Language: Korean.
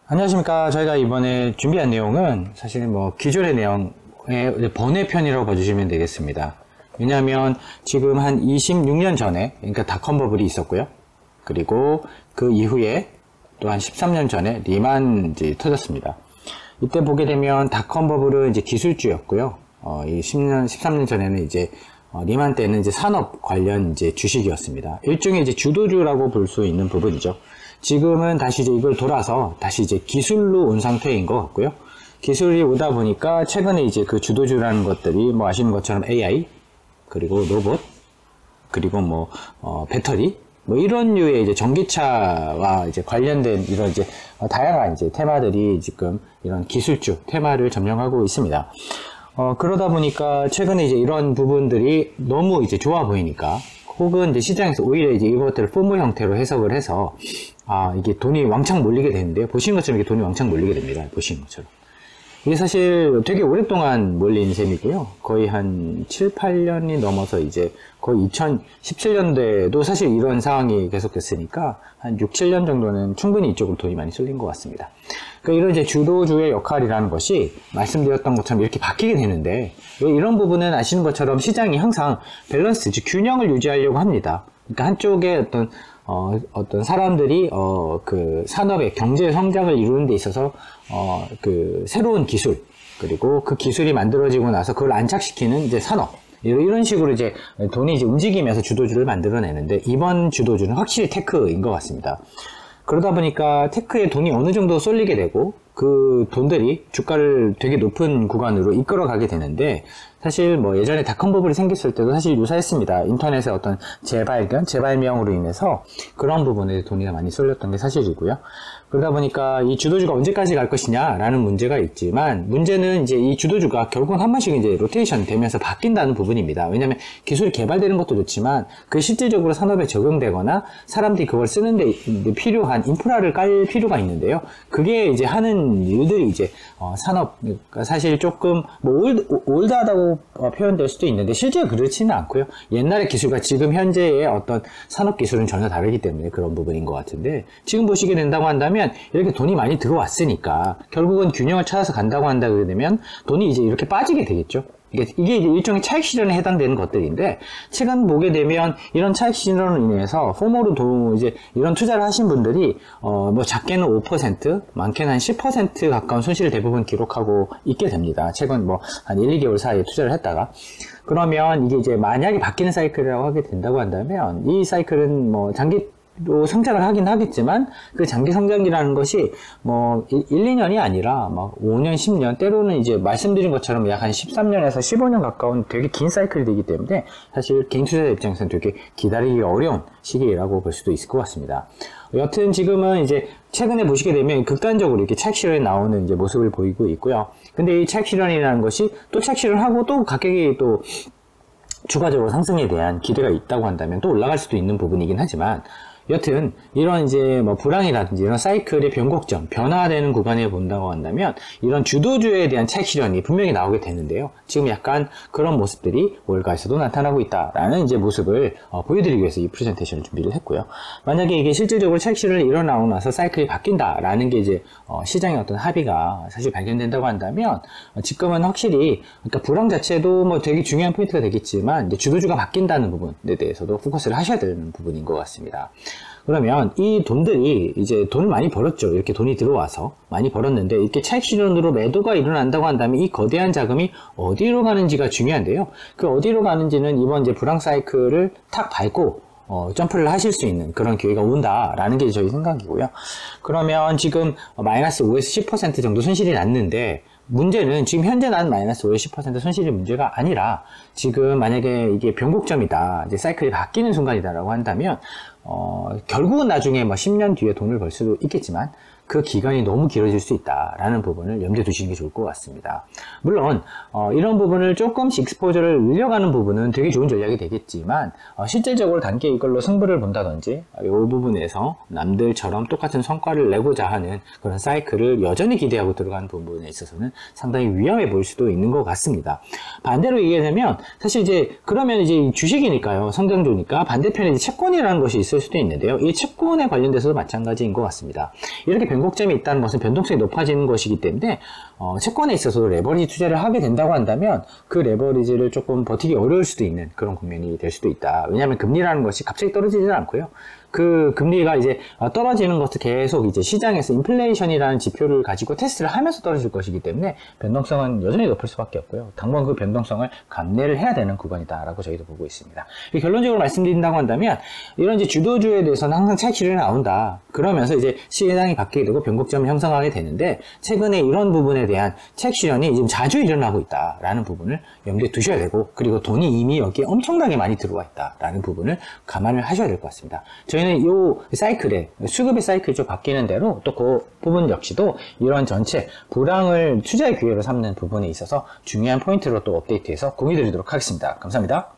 안녕하십니까. 저희가 이번에 준비한 내용은 사실 기존의 내용의 번외편이라고 봐주시면 되겠습니다. 왜냐하면 지금 한 26년 전에, 그러니까 닷컴 버블이 있었고요. 그리고 그 이후에 또 한 13년 전에 리만 이제 터졌습니다. 이때 보게 되면 닷컴 버블은 이제 기술주였고요. 이 13년 전에는 이제 리만 때는 이제 산업 관련 이제 주식이었습니다. 일종의 이제 주도주라고 볼 수 있는 부분이죠. 지금은 다시 이제 이걸 돌아서 다시 이제 기술로 온 상태인 것 같고요. 기술이 오다 보니까 최근에 이제 그 주도주라는 것들이 아시는 것처럼 AI, 그리고 로봇, 그리고 배터리, 이런 류의 이제 전기차와 이제 관련된 이런 이제 다양한 이제 테마들이 지금 이런 기술주 테마를 점령하고 있습니다. 그러다 보니까 최근에 이제 이런 부분들이 너무 이제 좋아 보이니까, 혹은 이제 시장에서 오히려 이제 이것들을 포모 형태로 해석을 해서, 이게 돈이 왕창 몰리게 되는데요. 보시는 것처럼 이게 돈이 왕창 몰리게 됩니다. 보시는 것처럼. 이게 사실 되게 오랫동안 몰린 셈이고요. 거의 한 7, 8년이 넘어서 이제 거의 2017년도에도 사실 이런 상황이 계속됐으니까 한 6, 7년 정도는 충분히 이쪽으로 돈이 많이 쏠린 것 같습니다. 그러니까 이런 이제 주도주의 역할이라는 것이 말씀드렸던 것처럼 이렇게 바뀌게 되는데, 이런 부분은 아시는 것처럼 시장이 항상 밸런스, 즉 균형을 유지하려고 합니다. 그러니까 한쪽에 어떤 사람들이 그 산업의 경제 성장을 이루는 데 있어서 그 새로운 기술, 그리고 그 기술이 만들어지고 나서 그걸 안착시키는 이제 산업, 이런 식으로 이제 돈이 이제 움직이면서 주도주를 만들어내는데, 이번 주도주는 확실히 테크인 것 같습니다. 그러다 보니까 테크에 돈이 어느 정도 쏠리게 되고, 그 돈들이 주가를 되게 높은 구간으로 이끌어가게 되는데, 사실 예전에 닷컴 버블이 생겼을 때도 사실 유사했습니다. 인터넷의 어떤 재발명으로 인해서 그런 부분에 돈이 많이 쏠렸던 게 사실이고요. 그러다 보니까 이 주도주가 언제까지 갈 것이냐라는 문제가 있지만, 문제는 이제 이 주도주가 결국은 한 번씩 이제 로테이션 되면서 바뀐다는 부분입니다. 왜냐하면 기술이 개발되는 것도 좋지만, 그 실질적으로 산업에 적용되거나 사람들이 그걸 쓰는데 필요한 인프라를 깔 필요가 있는데요. 그게 이제 하는 일들이 이제 산업, 그러니까 사실 조금 올드하다고 표현될 수도 있는데 실제로 그렇지는 않고요. 옛날의 기술과 지금 현재의 어떤 산업 기술은 전혀 다르기 때문에 그런 부분인 것 같은데, 지금 보시게 된다고 한다면 이렇게 돈이 많이 들어왔으니까 결국은 균형을 찾아서 간다고 한다고 되면 돈이 이제 이렇게 빠지게 되겠죠. 이게 일종의 차익 실현에 해당되는 것들인데, 최근 보게 되면 이런 차익 실현으로 인해서 포모로 이제 이런 투자를 하신 분들이 작게는 5%, 많게는 한 10% 가까운 손실을 대부분 기록하고 있게 됩니다. 최근 한 1, 2개월 사이에 투자를 했다가. 그러면 이게 이제 만약에 바뀌는 사이클이라고 하게 된다고 한다면, 이 사이클은 장기로 성장을 하긴 하겠지만, 그 장기 성장이라는 것이 1, 2년이 아니라 5년, 10년, 때로는 이제 말씀드린 것처럼 약 한 13년에서 15년 가까운 되게 긴 사이클이 되기 때문에, 사실 개인 투자자 입장에서는 되게 기다리기 어려운 시기라고 볼 수도 있을 것 같습니다. 여튼 지금은 이제 최근에 보시게 되면 극단적으로 이렇게 차익 실현이 나오는 이제 모습을 보이고 있고요. 근데 이 차익 실현이라는 것이 또 차익 실현하고 또 가격이 또 추가적으로 상승에 대한 기대가 있다고 한다면 또 올라갈 수도 있는 부분이긴 하지만, 여튼 이런 이제 불황이라든지 이런 사이클의 변곡점, 변화되는 구간에 본다고 한다면 이런 주도주에 대한 차익 실현이 분명히 나오게 되는데요. 지금 약간 그런 모습들이 월가에서도 나타나고 있다라는 이제 모습을 보여드리기 위해서 이 프레젠테이션을 준비를 했고요. 만약에 이게 실질적으로 차익 실현이 일어나고 나서 사이클이 바뀐다라는 게 이제 시장의 어떤 합의가 사실 발견된다고 한다면, 지금은 확실히 그러니까 불황 자체도 되게 중요한 포인트가 되겠지만, 이제 주도주가 바뀐다는 부분에 대해서도 포커스를 하셔야 되는 부분인 것 같습니다. 그러면 이 돈들이 이제 돈을 많이 벌었죠. 이렇게 돈이 들어와서 많이 벌었는데, 이렇게 차익 실현으로 매도가 일어난다고 한다면 이 거대한 자금이 어디로 가는지가 중요한데요. 그 어디로 가는지는 이번 이제 불황 사이클을 탁 밟고 점프를 하실 수 있는 그런 기회가 온다라는 게 저희 생각이고요. 그러면 지금 마이너스 5에서 10% 정도 손실이 났는데, 문제는 지금 현재 난 마이너스 5에서 10% 손실이 문제가 아니라, 지금 만약에 이게 변곡점이다, 이제 사이클이 바뀌는 순간이다라고 한다면, 결국은 나중에 10년 뒤에 돈을 벌 수도 있겠지만, 그 기간이 너무 길어질 수 있다라는 부분을 염두에 두시는 게 좋을 것 같습니다. 물론 이런 부분을 조금씩 익스포저를 늘려가는 부분은 되게 좋은 전략이 되겠지만, 실질적으로 단기 이걸로 승부를 본다든지 이 부분에서 남들처럼 똑같은 성과를 내고자 하는 그런 사이클을 여전히 기대하고 들어가는 부분에 있어서는 상당히 위험해 보일 수도 있는 것 같습니다. 반대로 얘기하자면, 사실 이제 그러면 이제 주식이니까요, 성장주니까 반대편에 이제 채권이라는 것이 있을 있을 수도 있는데요. 이 채권에 관련돼서도 마찬가지인 것 같습니다. 이렇게 변곡점이 있다는 것은 변동성이 높아지는 것이기 때문에 채권에 있어서도 레버리지 투자를 하게 된다고 한다면 그 레버리지를 조금 버티기 어려울 수도 있는 그런 국면이 될 수도 있다. 왜냐하면 금리라는 것이 갑자기 떨어지지는 않고요. 그 금리가 이제 떨어지는 것도 계속 이제 시장에서 인플레이션이라는 지표를 가지고 테스트를 하면서 떨어질 것이기 때문에 변동성은 여전히 높을 수밖에 없고요. 당분 그 변동성을 감내를 해야 되는 구간이다라고 저희도 보고 있습니다. 결론적으로 말씀드린다고 한다면 이런 이제 주도주에 대해서는 항상 차익 실현이 나온다. 그러면서 이제 시장이 바뀌게 되고 변곡점을 형성하게 되는데 최근에 이런 부분에 대한 차익 실현이 지금 자주 일어나고 있다라는 부분을 염두에 두셔야 되고 그리고 돈이 이미 여기에 엄청나게 많이 들어와 있다라는 부분을 감안을 하셔야 될 것 같습니다. 저희는 이 사이클에 수급의 사이클이 좀 바뀌는 대로 또 그 부분 역시도 이런 전체 불황을 투자의 기회로 삼는 부분에 있어서 중요한 포인트로 또 업데이트해서 공유 드리도록 하겠습니다. 감사합니다.